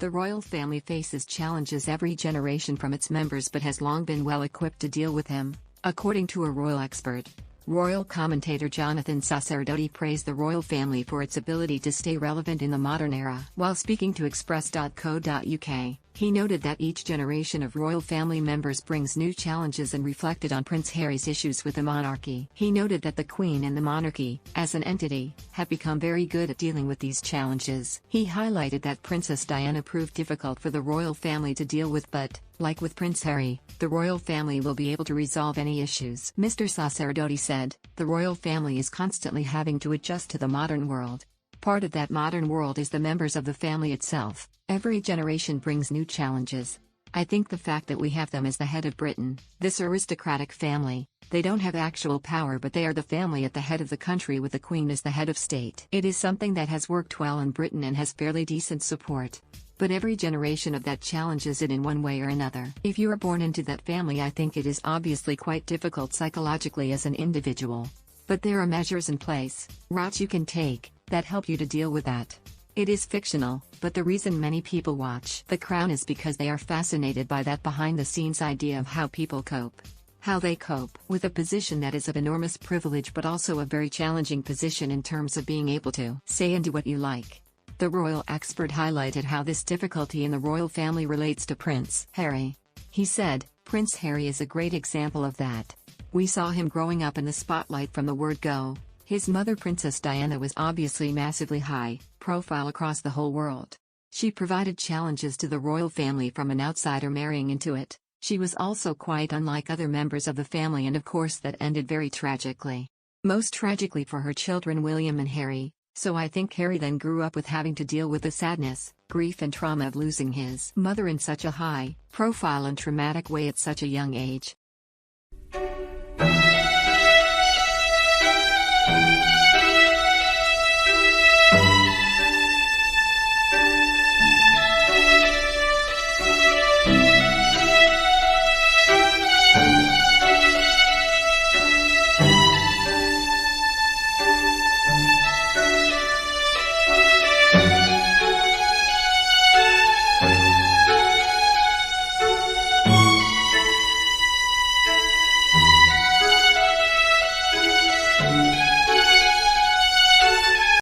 The royal family faces challenges every generation from its members but has long been well equipped to deal with them, according to a royal expert. Royal commentator Jonathan Sacerdoti praised the royal family for its ability to stay relevant in the modern era. While speaking to express.co.uk, he noted that each generation of royal family members brings new challenges and reflected on Prince Harry's issues with the monarchy. He noted that the Queen and the monarchy, as an entity, have become very good at dealing with these challenges. He highlighted that Princess Diana proved difficult for the royal family to deal with but, like with Prince Harry, the royal family will be able to resolve any issues. Mr. Sacerdoti said, "The royal family is constantly having to adjust to the modern world. Part of that modern world is the members of the family itself. Every generation brings new challenges. I think the fact that we have them as the head of Britain, this aristocratic family, they don't have actual power but they are the family at the head of the country with the Queen as the head of state. It is something that has worked well in Britain and has fairly decent support. But every generation of that challenges it in one way or another. If you are born into that family, I think it is obviously quite difficult psychologically as an individual. But there are measures in place, routes you can take, that help you to deal with that. It is fictional, but the reason many people watch The Crown is because they are fascinated by that behind-the-scenes idea of how people cope. How they cope with a position that is of enormous privilege but also a very challenging position in terms of being able to say and do what you like." The royal expert highlighted how this difficulty in the royal family relates to Prince Harry. He said, "Prince Harry is a great example of that. We saw him growing up in the spotlight from the word go. His mother Princess Diana was obviously massively high profile across the whole world. She provided challenges to the royal family from an outsider marrying into it. She was also quite unlike other members of the family and of course that ended very tragically. Most tragically for her children William and Harry, so I think Harry then grew up with having to deal with the sadness, grief and trauma of losing his mother in such a high profile and traumatic way at such a young age.